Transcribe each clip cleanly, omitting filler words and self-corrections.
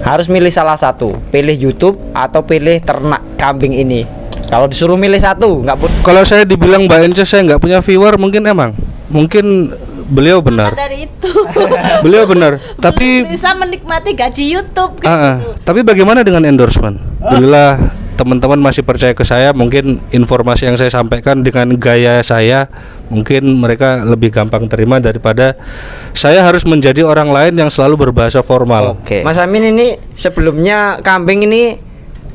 harus milih salah satu, pilih YouTube atau pilih ternak kambing ini. Kalau disuruh milih satu, nggak pun. Kalau saya dibilang Mbak Ence saya nggak punya viewer, mungkin beliau benar. Dari itu. Beliau benar. Tapi bisa menikmati gaji YouTube gitu. Tapi bagaimana dengan endorsement? Alhamdulillah teman-teman masih percaya ke saya. Mungkin informasi yang saya sampaikan dengan gaya saya, mungkin mereka lebih gampang terima daripada saya harus menjadi orang lain yang selalu berbahasa formal. Oke. Mas Amin ini sebelumnya kambing ini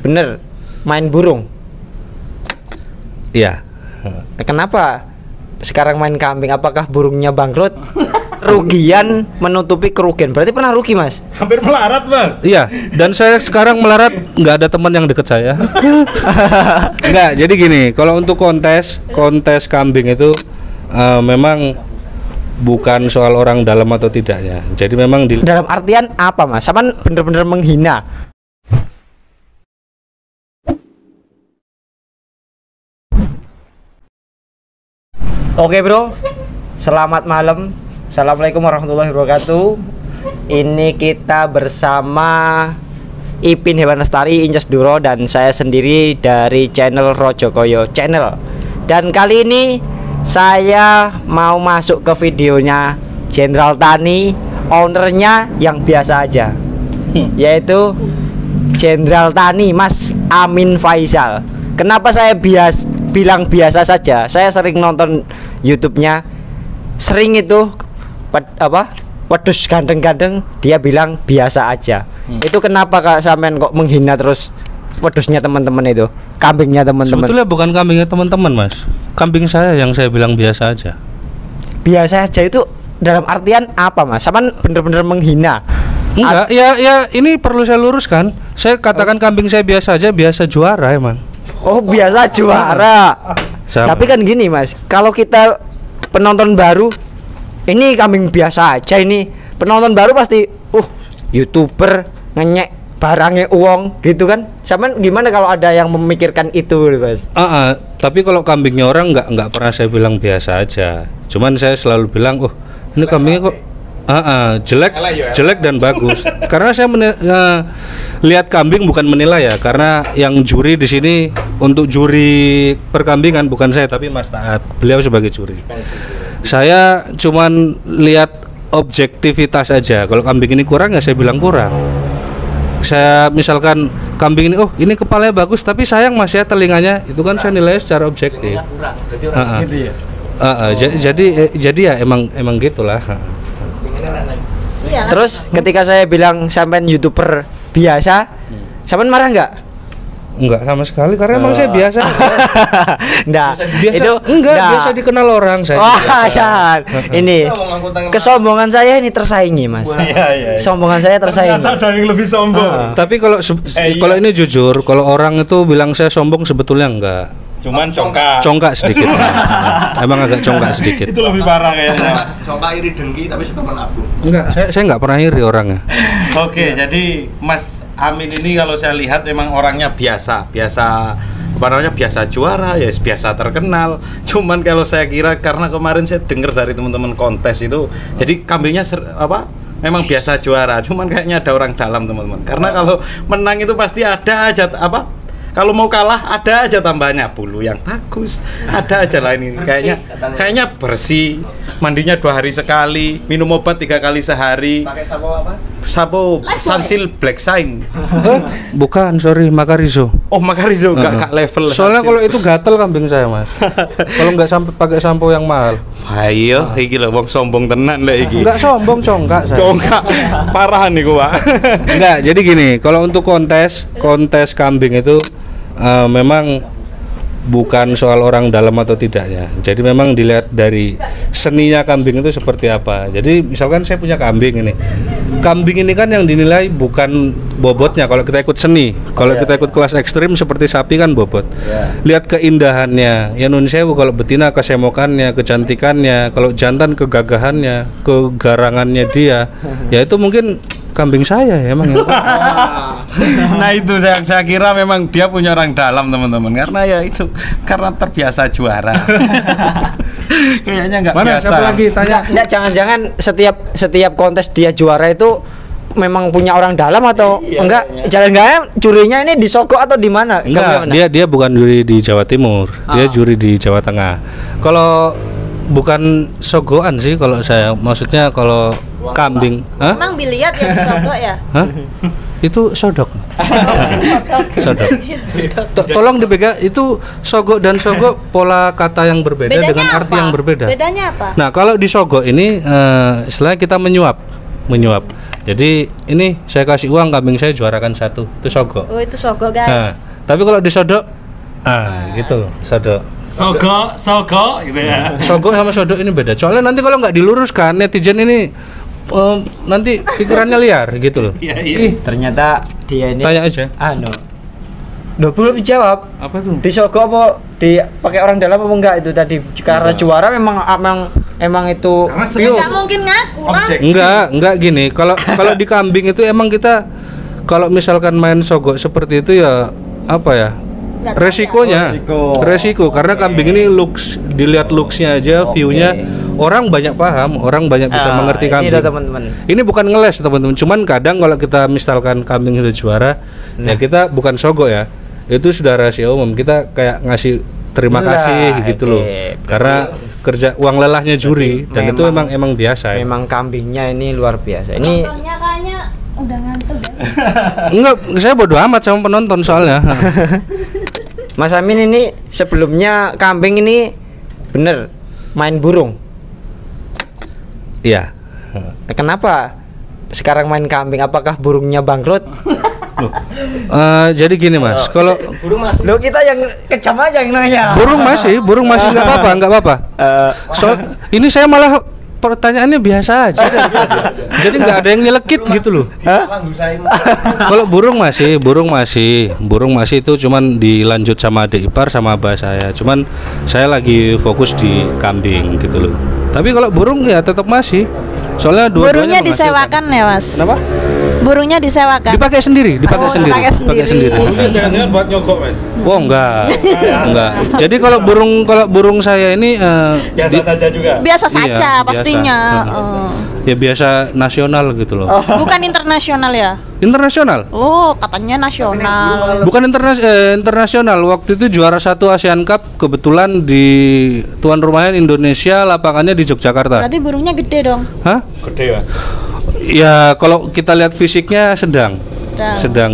bener main burung. Iya. Kenapa sekarang main kambing? Apakah burungnya bangkrut? Rugian menutupi kerugian. Berarti pernah rugi, Mas? Hampir melarat, Mas. Iya, dan saya sekarang melarat, nggak ada teman yang deket saya. Nggak, jadi gini, kalau untuk kontes kambing itu memang bukan soal orang dalam atau tidaknya. Jadi memang dalam artian apa, Mas? Sama bener-bener menghina. Oke, Bro. Selamat malam. Assalamualaikum warahmatullahi wabarakatuh. Ini kita bersama Ipin Hewan Lestari, Inces Duro, dan saya sendiri dari channel Rojokoyo Channel. Dan kali ini saya mau masuk ke videonya Jenderal Tani, ownernya yang biasa aja, yaitu Jenderal Tani Mas Amin Faisal. Kenapa saya bilang biasa saja? Saya sering nonton YouTube-nya, sering itu wedus ganteng-ganteng, dia bilang biasa aja. Itu kenapa Kak sampean kok menghina terus wedusnya teman-teman itu, kambingnya teman-teman? Sebetulnya bukan kambingnya teman-teman, Mas. Kambing saya yang saya bilang biasa aja. Biasa aja itu dalam artian apa, Mas? Sampean bener-bener menghina. Enggak, ya ini perlu saya luruskan. Saya katakan kambing saya biasa aja, biasa juara emang. Oh, biasa juara. Sama. Tapi kan gini, Mas, kalau kita penonton baru, ini kambing biasa aja, ini penonton baru pasti YouTuber ngenyek barangnya uang gitu kan. Sama gimana kalau ada yang memikirkan itu, Mas? Tapi kalau kambingnya orang nggak pernah saya bilang biasa aja. Cuman saya selalu bilang, ini kambingnya kok jelek dan bagus. Karena saya lihat kambing bukan menilai ya, karena yang juri di sini untuk juri perkambingan bukan saya tapi Mas Taat. Beliau sebagai juri. Saya cuman lihat objektivitas aja. Kalau kambing ini kurang ya saya bilang kurang. Saya misalkan kambing ini, ini kepalanya bagus tapi sayang Mas ya telinganya, itu kan saya nilai secara objektif. Jadi ya emang gitulah. Terus ketika saya bilang sampean YouTuber biasa, sampean marah nggak? Enggak sama sekali, karena emang saya biasa. Biasa dikenal orang saya. Ini kesombongan saya ini tersaingi, Mas. Sombongan saya tersaingi. Ternyata ada yang lebih sombong. Tapi kalau ini jujur, kalau orang itu bilang saya sombong sebetulnya enggak. Cuman congkak sedikit. Emang agak congkak sedikit. Itu lebih parah kayaknya. Congkak iri dengki tapi suka menabung. Enggak, saya enggak pernah iri orangnya. Oke, jadi Mas Amin ini kalau saya lihat memang orangnya biasa juara, ya biasa terkenal. Cuman kalau saya kira karena kemarin saya dengar dari teman-teman kontes itu, jadi kambingnya memang biasa juara. Cuman kayaknya ada orang dalam, teman-teman. Karena kalau menang itu pasti ada aja kalau mau kalah ada aja tambahnya, bulu yang bagus, ada aja lain ini. Kayaknya bersih, mandinya 2 hari sekali, minum obat 3 kali sehari. Pakai sampo apa? Sampo Sunsil Black Shine. Bukan, sorry, Makarizo. Oh, Makarizo, enggak level. Soalnya kalau itu gatel kambing saya, Mas. Kalau nggak sampai pakai sampo yang mahal. Ayo, iki lho wong sombong tenan lho iki. Enggak sombong, congkak saya. Congkak. Parahan niku, Pak. Enggak, jadi gini, kalau untuk kontes kambing itu memang bukan soal orang dalam atau tidaknya. Jadi memang dilihat dari seninya kambing itu seperti apa. Jadi misalkan saya punya kambing ini. Kambing ini kan yang dinilai bukan bobotnya kalau kita ikut seni. Kalau kita ikut kelas ekstrim seperti sapi kan bobot. Lihat keindahannya. Ya nun sewu, kalau betina kesemokannya, kecantikannya, kalau jantan kegagahannya, kegarangannya dia. Ya itu mungkin kambing saya ya emang ya. Nah itu saya kira memang dia punya orang dalam, teman-teman, karena ya itu karena terbiasa juara. Kayaknya nggak biasa. Siapa lagi tanya? Nggak, jangan-jangan setiap kontes dia juara itu memang punya orang dalam atau enggak? Jalan gaya curinya ini di Sogok atau di mana? Enggak, dia bukan juri di Jawa Timur, dia juri di Jawa Tengah. Kalau bukan sogokan sih kalau saya, maksudnya kalau kambing, hah? Emang biliat ya di Sogok ya? Hah? Itu sodok. Sodok. Tolong dipegang, itu sogok dan sogok pola kata yang berbeda Bedanya dengan arti apa? yang berbeda. Bedanya apa? Nah, kalau di sogok ini istilahnya kita menyuap. Jadi ini saya kasih uang, kambing saya juarakan 1. Itu sogok. Oh, itu Sogok, Nah, guys. tapi kalau di sodok gitu loh, sodok. Sogok gitu ya. Sogok sama sodok ini beda. Soalnya nanti kalau nggak diluruskan netizen ini nanti pikirannya liar gitu loh. Iya. Ih, ternyata dia ini Tanya aja. belum dijawab. Apa tuh? Di Sogok apa dipakai orang dalam apa enggak itu tadi? Karena juara emang itu Karena pure. Enggak mungkin ngaku lah. Objek. Enggak gini. Kalau di kambing itu emang kita kalau misalkan main sogok seperti itu ya apa ya? Nggak tahu Resikonya, resiko karena kambing ini dilihat looksnya aja, view-nya orang banyak paham, orang banyak bisa mengerti kambing. Ini loh, teman-teman. Ini bukan ngeles teman-teman, cuman kadang kalau kita misalkan kambing sudah juara, ya kita bukan sogok ya, itu sudah rahasia umum. Kita kayak ngasih terima kasih gitu loh, karena kerja uang lelahnya juri dan itu emang biasa. Ya. Memang kambingnya ini luar biasa. Ini Penontonnya kayaknya udah ngantuk ya. Enggak, saya bodo amat sama penonton soalnya. Mas Amin ini sebelumnya kambing ini bener main burung. Iya. Kenapa sekarang main kambing? Apakah burungnya bangkrut? Jadi gini mas, kalau Lo kita yang kejam aja yang nanya. burung masih nggak apa-apa. Ini saya malah pertanyaannya biasa aja. Jadi nggak ada yang nyelekit gitu loh. Kalau burung masih itu cuman dilanjut sama adik ipar sama abah saya. Cuman saya lagi fokus di kambing gitu loh. Tapi kalau burung ya tetap masih. Soalnya Burungnya dua-duanya disewakan ya, Mas. Kenapa? Burungnya disewakan. Dipakai sendiri. Pakai sendiri. Jangan-jangan buat nyogok, Mas. Oh enggak. Jadi kalau burung saya ini Biasa saja juga. Biasa Iya, saja biasa. pastinya. ya biasa nasional gitu loh. Bukan internasional ya? Internasional. Oh, katanya nasional. Bukan internasional. Waktu itu juara 1 ASEAN Cup kebetulan di tuan rumahnya Indonesia, lapangannya di Yogyakarta. Berarti burungnya gede dong. Hah? Gede, Mas. Ya kalau kita lihat fisiknya sedang.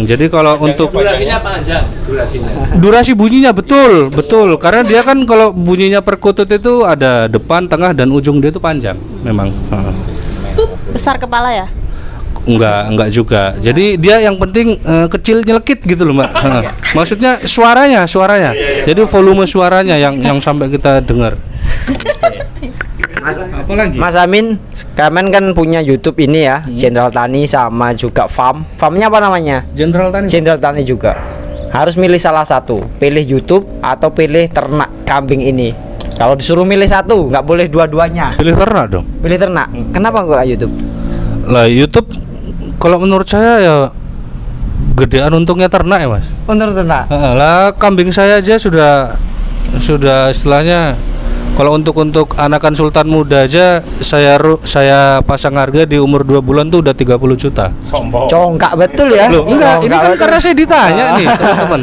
Jadi kalau untuk Durasinya panjang, durasinya. durasi bunyinya betul, karena dia kan kalau bunyinya perkutut itu ada depan, tengah dan ujung dia itu panjang memang. Besar kepala ya? Enggak juga. Jadi dia yang penting kecil nyelekit gitu loh, Mbak. Maksudnya suaranya. Jadi volume suaranya yang sampai kita dengar. Apalagi? Mas Amin, Kamen kan punya YouTube ini ya, Jenderal Tani sama juga Farmnya apa namanya? Jenderal Tani. Jenderal Tani juga. Harus milih salah satu, pilih YouTube atau pilih ternak kambing ini. Kalau disuruh milih satu, nggak boleh dua-duanya. Pilih ternak dong. Pilih ternak. Kenapa kok YouTube? Lah YouTube kalau menurut saya ya gedean untungnya ternak ya, Mas. Untuk ternak. Lah kambing saya aja sudah istilahnya kalau untuk anakan sultan muda aja saya pasang harga di umur 2 bulan tuh udah 30 juta. Sombong. Congkak betul ya? Loh, enggak, ini Congkak kan betul. karena saya ditanya nih, teman-teman.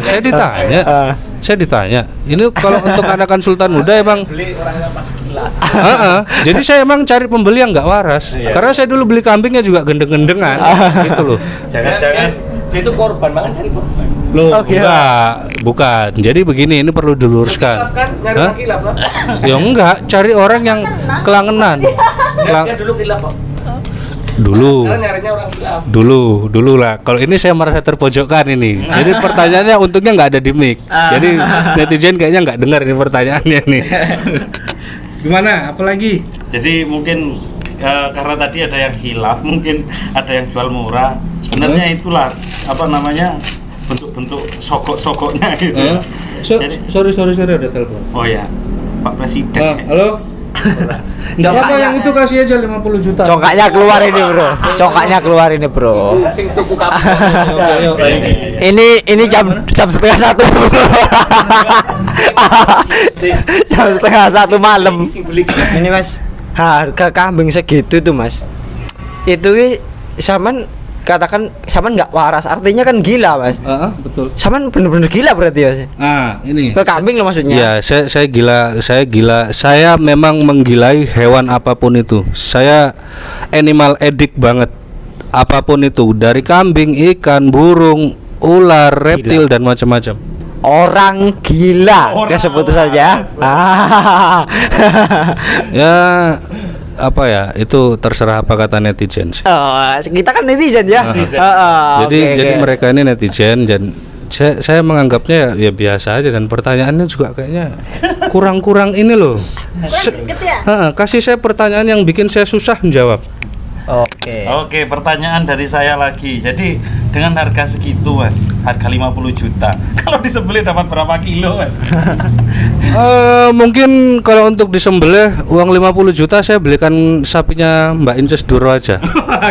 Saya ditanya. Ini kalau untuk anakan sultan muda emang jadi saya emang cari pembeli yang nggak waras. Karena saya dulu beli kambingnya juga gendeng-gendengan gitu loh. Jangan-jangan Dia itu korban banget, cari korban. Loh, Oke. enggak, bukan. Jadi begini, ini perlu diluruskan. Kan nyari Hah? laki lah, Pak. Ya enggak, cari orang yang kelangenan. Dia dulu kilaf, Pak. Dulu. Sekarang nyarinya orang kilaf. Dulu lah. Kalau ini saya merasa terpojokkan ini. Jadi pertanyaannya untungnya nggak ada di mic. Jadi netizen kayaknya nggak dengar ini pertanyaannya nih. Gimana? Apalagi? Jadi mungkin karena tadi ada yang hilaf, mungkin ada yang jual murah. Sebenarnya itulah apa namanya bentuk-bentuk sogok-sogoknya gitu. Jadi, Sorry ada telepon. oh ya, Pak Presiden. Halo. Enggak apa-apa, yang itu kasih aja 50 juta. Congkaknya keluar ini, Bro. Congkaknya keluar ini, Bro. Sing tuku kapal. Ini jam setengah satu. Jam setengah satu malam. Ini Mas, harga kambing segitu tuh Mas. Itu sampean katakan Saman nggak waras, artinya kan gila Mas. Betul. Saman bener-bener gila berarti Mas. Ini Ke kambing loh maksudnya. ya, saya gila. Saya memang menggilai hewan apapun itu. Saya animal addict banget. Apapun itu, dari kambing, ikan, burung, ular, reptil dan macam-macam. Orang gila, kesebut saja. Ya apa ya, itu terserah apa kata netizen sih. Oh, kita kan netizen ya. Jadi mereka ini netizen dan saya menganggapnya ya biasa aja, dan pertanyaannya juga kayaknya kurang ini loh. Kasih saya pertanyaan yang bikin saya susah menjawab. Oke, pertanyaan dari saya lagi. Jadi dengan harga segitu Mas, harga 50 juta, kalau disembelih dapat berapa kilo Mas? Mungkin kalau untuk disembelih uang 50 juta saya belikan sapinya Mbak Inces Duro aja.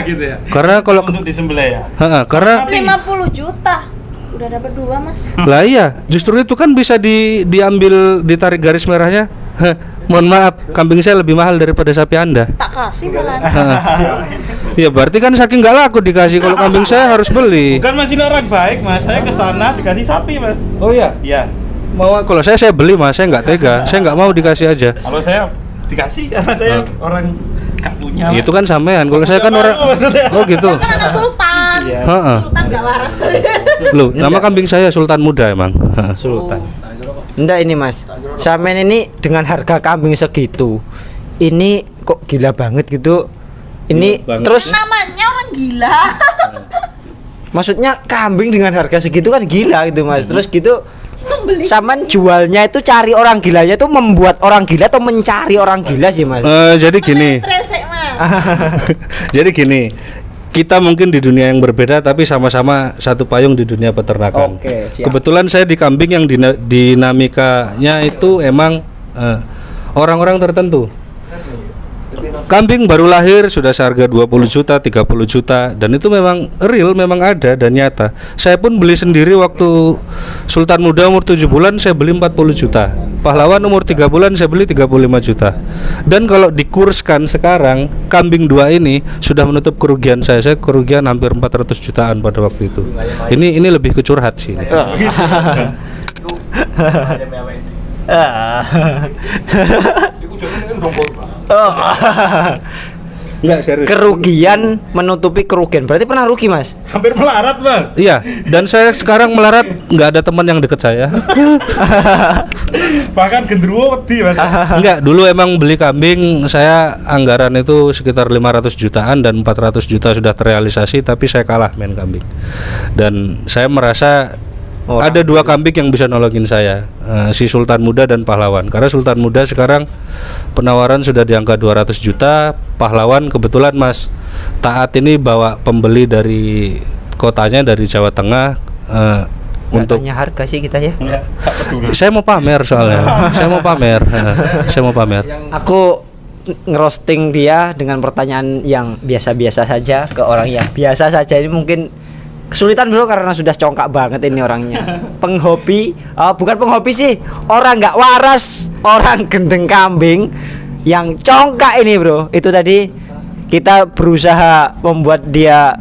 Gitu ya. Karena kalau untuk disembelih ya. Karena 50 juta. Udah dapat 2 Mas. lah iya, justru itu kan bisa diambil, ditarik garis merahnya. Mohon maaf, kambing saya lebih mahal daripada sapi Anda. Tak kasih malah. Ya berarti kan saking nggak laku dikasih, kalau kambing saya harus beli. Bukan Mas, ini orang baik Mas. Saya ke sana dikasih sapi Mas. Oh iya. Iya. Mau kalau saya beli Mas, saya nggak tega. Saya nggak mau dikasih aja. Kalau saya dikasih karena saya orang nggak punya. Itu kan sampean. Kalau saya kan orang. Oh gitu. Kan anak sultan. Sultan nggak waras tadi. Loh, nama kambing saya Sultan Muda emang. Sultan. Enggak ini Mas, Samen ini dengan harga kambing segitu, ini kok gila banget gitu. Ini Gila banget. terus Namanya orang gila. maksudnya kambing dengan harga segitu kan gila gitu Mas. Terus gitu Samen jualnya itu cari orang gilanya itu membuat orang gila atau mencari orang gila sih Mas? Jadi gini. Tresek Mas. Jadi gini. Kita mungkin di dunia yang berbeda tapi sama-sama satu payung di dunia peternakan. Oke, siap. Kebetulan saya di kambing yang dinamikanya itu emang orang-orang tertentu. Kambing baru lahir sudah seharga 20 juta, 30 juta, dan itu memang real, memang ada dan nyata. Saya pun beli sendiri waktu Sultan Muda umur 7 bulan saya beli 40 juta. Pahlawan umur 3 bulan saya beli 35 juta. Dan kalau dikurskan sekarang, kambing 2 ini sudah menutup kerugian saya. Saya kerugian hampir 400 jutaan pada waktu itu. Ini lebih ke curhat sih ini. Enggak serius. Kerugian menutupi kerugian. Berarti pernah rugi Mas? Hampir melarat Mas. Iya, dan saya sekarang melarat, nggak ada teman yang deket saya. Bahkan gendruwo wedi Mas. Enggak, dulu emang beli kambing saya anggaran itu sekitar 500 jutaan dan 400 juta sudah terrealisasi, tapi saya kalah main kambing. Dan saya merasa ada 2 kambing yang bisa nolongin saya, si Sultan Muda dan Pahlawan. Karena Sultan Muda sekarang penawaran sudah di angka 200 juta, Pahlawan kebetulan Mas Taat ini bawa pembeli dari kotanya, dari Jawa Tengah, untuk tanya harga sih kita ya. saya mau pamer soalnya. Saya mau pamer. Aku ngerosting dia dengan pertanyaan yang biasa-biasa saja ke orang yang biasa saja. Ini mungkin kesulitan bro karena sudah congkak banget ini orangnya. Penghobi, bukan penghobi sih, orang nggak waras, orang gendeng kambing yang congkak ini bro. Itu tadi kita berusaha membuat dia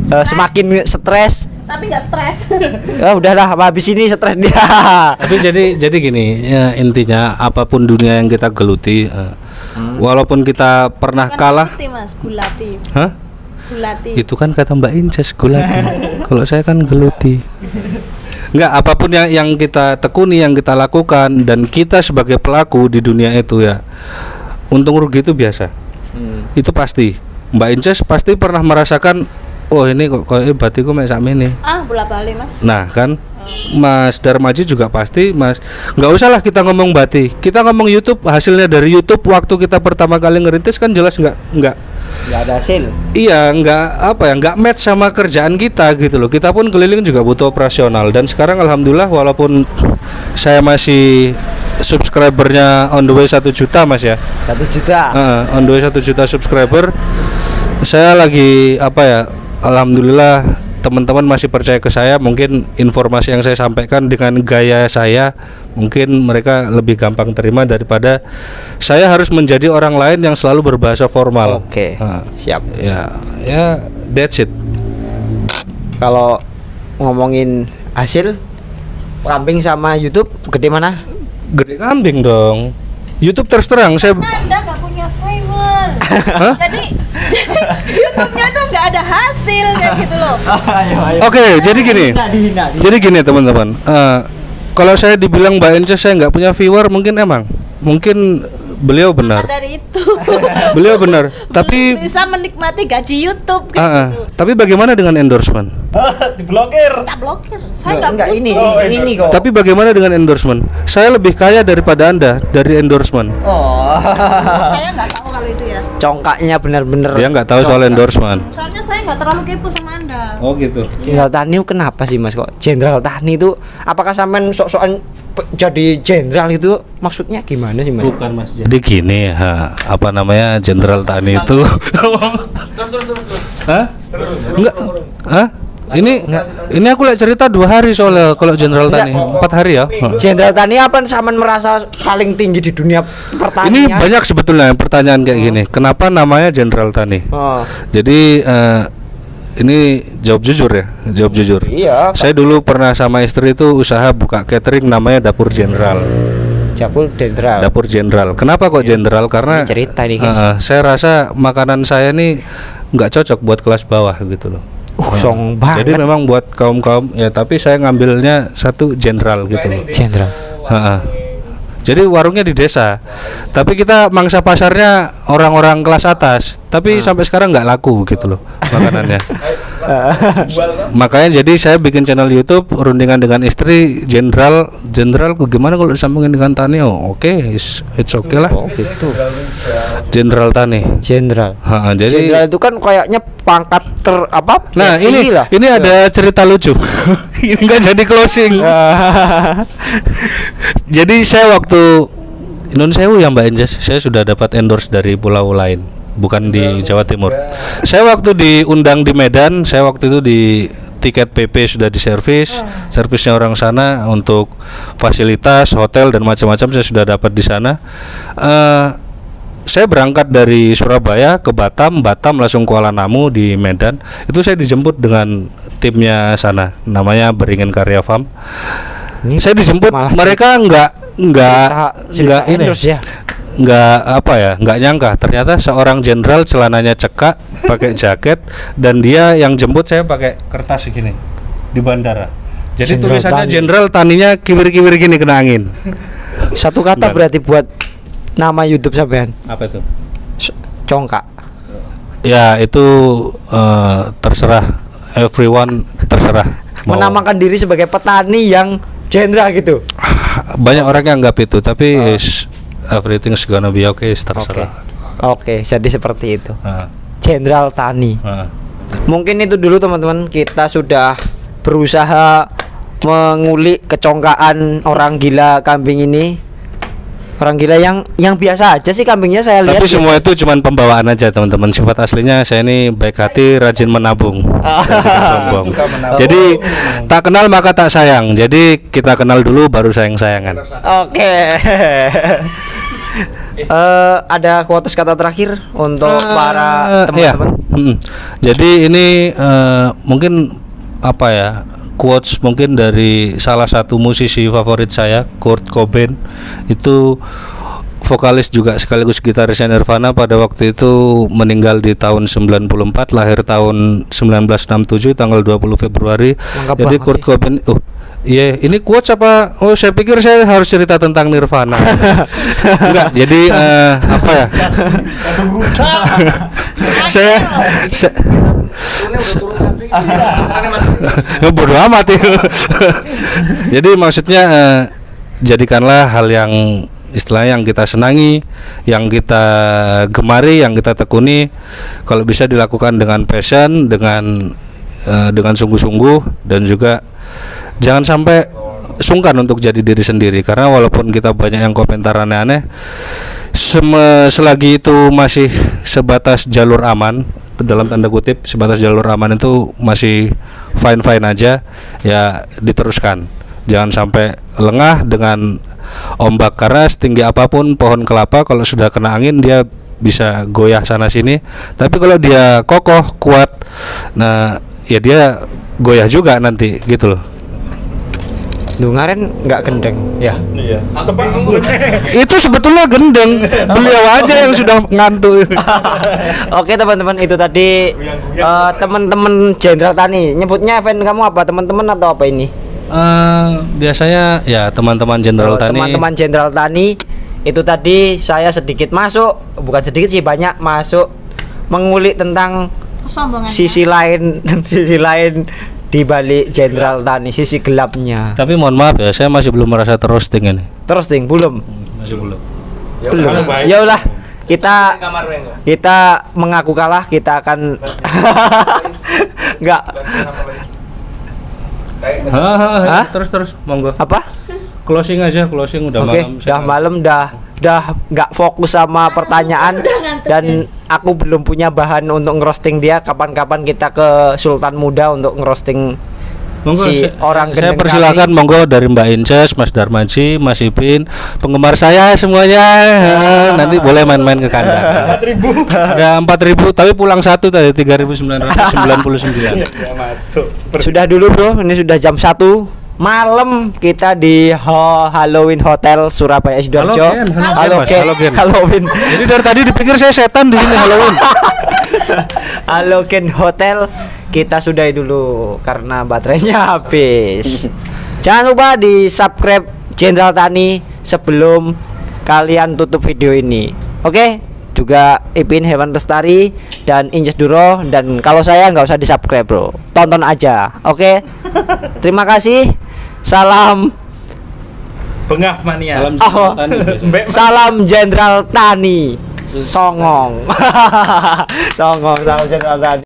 semakin stres. Tapi nggak stres. Udahlah, habis ini stres dia. Tapi jadi gini, ya, intinya apapun dunia yang kita geluti, walaupun kita pernah kalah. Gulati Mas, gulati. Hah? Gulati. Itu kan kata Mbak Inces, gulati. Kalau saya kan geluti. Enggak, apapun yang kita tekuni, yang kita lakukan, dan kita sebagai pelaku di dunia itu ya, untung rugi itu biasa. Itu pasti. Mbak Inces pasti pernah merasakan, oh ini kok batiku mek sakmene. Bola-balik Mas. Nah kan, Mas Darmaji juga pasti Mas. Nggak usah lah kita ngomong bati, kita ngomong YouTube, hasilnya dari YouTube waktu kita pertama kali ngerintis kan jelas nggak ada hasil. Iya, nggak match sama kerjaan kita gitu loh. Kita pun keliling juga butuh operasional, dan sekarang alhamdulillah walaupun saya masih subscribernya on the way 1 juta Mas ya. 1 juta. On the way 1 juta subscriber. Saya lagi alhamdulillah teman-teman masih percaya ke saya. Mungkin informasi yang saya sampaikan dengan gaya saya, mungkin mereka lebih gampang terima daripada saya harus menjadi orang lain yang selalu berbahasa formal. Oke, siap. Ya, that's it. Kalau ngomongin hasil kambing sama YouTube gede mana? Gede kambing dong. YouTube terus terang saya Anda nggak punya viewer. Hah? Jadi YouTube-nya tuh nggak ada hasil kayak gitu loh. Oke, jadi gini. Jadi gini teman-teman. Kalau saya dibilang Mbak Ence saya nggak punya viewer, mungkin beliau benar. Maka dari itu. Beliau benar. Belum Tapi bisa menikmati gaji YouTube kayak gitu. tapi bagaimana dengan endorsement? Diblokir. Tak blokir. Saya nggak Enggak butuh. ini kok. Tapi bagaimana dengan endorsement? Saya lebih kaya daripada Anda dari endorsement. Oh. Saya nggak tahu kalau itu ya. Congkaknya bener-bener. Dia nggak tahu soal endorsement. Soalnya saya nggak terlalu kepo sama Anda. Oh gitu. Jenderal Tani kenapa sih Mas kok? Jenderal Tani itu apakah sampean sok-sokan jadi jenderal itu maksudnya gimana sih Mas? Bukan Mas. Jadi gini, apa namanya Jenderal Tani itu? Terus. Hah? Enggak. Hah? Ini aku lihat cerita 2 hari soalnya kalau Jenderal Tani 4 hari ya. Jenderal Tani apa sampean merasa paling tinggi di dunia pertanian? Ini banyak sebetulnya pertanyaan kayak gini. Kenapa namanya Jenderal Tani? Oh. Jadi ini jawab jujur ya, jawab jujur. Iya. Saya dulu pernah sama istri itu usaha buka catering namanya Dapur Jenderal. Dapur Jenderal. Dapur Jenderal. Kenapa kok Jenderal? Karena Ini cerita nih, guys. saya rasa makanan saya ini nggak cocok buat kelas bawah gitu loh. Song banget. Jadi memang buat kaum ya, tapi saya ngambilnya satu Jenderal gitu loh. Jenderal. Jadi warungnya di desa, tapi kita mangsa pasarnya orang-orang kelas atas. Tapi sampai sekarang nggak laku gitu loh makanannya. Makanya jadi saya bikin channel YouTube rundingan dengan istri Jenderal gimana kalau disambungin dengan Tani? Oh, oke, it's okay lah. Oh gitu. Jenderal Tani. Jenderal. Jadi Jenderal itu kan kayaknya pangkat nah tinggi lah. ini ada cerita lucu. Ini nggak jadi closing. Jadi saya waktu Nun Sewu ya Mbak Enjes, saya sudah dapat endorse dari pulau lain, bukan di Jawa Timur. Saya waktu diundang di Medan, saya waktu itu di tiket PP sudah diservis, servisnya orang sana untuk fasilitas hotel dan macam-macam saya sudah dapat di sana. Saya berangkat dari Surabaya ke Batam langsung Kuala Namu di Medan. Itu saya dijemput dengan timnya sana, namanya Beringin Karya Farm. Ini Saya dijemput, malah mereka nggak cerita ini, endorse ya. nggak nyangka ternyata seorang jenderal celananya cekak, pakai jaket, dan dia yang jemput saya pakai kertas segini di bandara. Jadi Jenderal tulisannya Tani. Jenderal, Taninya kiwir-kiwir gini kena angin. Satu kata Benar. berarti buat nama YouTube sampean. Apa itu? Congkak. Ya itu terserah, everyone terserah. Mau- Menamakan diri sebagai petani yang jenderal gitu. Banyak orang yang anggap itu, tapi everything's gonna be okay, terserah. Oke, jadi seperti itu. Ah, Jenderal Tani. ah. Mungkin itu dulu teman-teman, kita sudah berusaha mengulik kecongkaan orang gila kambing ini. Orang gila yang biasa aja sih kambingnya saya lihat. Tapi semua itu cuma pembawaan aja teman-teman. Sifat aslinya saya ini baik hati, rajin menabung, dan tidak sombong. Jadi tak kenal maka tak sayang. Jadi kita kenal dulu baru sayang-sayangan. Oke. Ada quotes kata terakhir untuk para Iya. teman-teman. Jadi ini mungkin apa ya, quotes mungkin dari salah satu musisi favorit saya, Kurt Cobain. Itu vokalis juga sekaligus gitarisnya Nirvana, pada waktu itu meninggal di tahun 94, lahir tahun 1967 tanggal 20 Februari. Lengkap Jadi banget Kurt sih. Cobain, iya, ini quotes apa? Oh, saya pikir saya harus cerita tentang Nirvana. Enggak, jadi apa ya? saya bodoh amat itu. Jadi maksudnya jadikanlah hal yang istilahnya yang kita senangi, yang kita gemari, yang kita tekuni, kalau bisa dilakukan dengan passion, dengan sungguh-sungguh, dan juga jangan sampai sungkan untuk jadi diri sendiri, karena walaupun kita banyak yang komentar aneh-aneh, selagi itu masih sebatas jalur aman, dalam tanda kutip sebatas jalur aman, itu masih fine aja ya, diteruskan. Jangan sampai lengah dengan ombak, karena setinggi apapun pohon kelapa kalau sudah kena angin dia bisa goyah sana sini, tapi kalau dia kokoh kuat, nah ya dia goyah juga nanti gitu loh. Duh, ngaren nggak gendeng ya. Iya. Itu sebetulnya gendeng, beliau aja yang sudah ngantuk. Oke teman-teman, itu tadi teman-teman Jenderal Tani. Nyebutnya event kamu apa, teman-teman atau apa ini? Biasanya ya teman-teman Jenderal Tani. Teman-teman Jenderal Tani. Itu tadi saya sedikit masuk, bukan sedikit sih, banyak masuk mengulik tentang Kesombongan. sisi lain sisi lain di balik Jenderal Tani, sisi gelapnya. Tapi mohon maaf ya, saya masih belum merasa terroasting ini. Terus Ting, belum. Masih belum. Belum. Ya udah, kita mengaku kalah, kita akan nggak Hah? Terus monggo. apa? Closing aja, closing udah Oke, malam. udah malam, dah nggak fokus sama pertanyaan dan aku belum punya bahan untuk ngerosting dia. Kapan-kapan kita ke Sultan Muda untuk ngerosting Monggo, si saya- orang saya gendeng persilakan kami. monggo dari Mbak Inces, Mas Darmaji, Mas Ipin, penggemar saya semuanya. Nanti boleh main-main ke kandang. 4.000. Ada 4.000 tapi pulang satu tadi 3.999. Ya masuk. Sudah dulu bro, ini sudah jam 1 malam, kita di Halloween Hotel Surabaya Sidoarjo. Halo, Ken. Halo, Mas. Halo, Ken. Halloween. Jadi dari tadi dipikir saya setan di sini Halloween. Halo Ken Hotel. Kita sudahi dulu karena baterainya habis. Jangan lupa di subscribe Jenderal Tani sebelum kalian tutup video ini. Oke? Juga Ipin Hewan Lestari dan Inces Duro, dan kalau saya nggak usah di subscribe bro, tonton aja. Oke? Terima kasih. Salam. Bengah mania. Salam Oh. Tani. Salam Jenderal Tani. Songong. Songong, salam Jenderal Tani.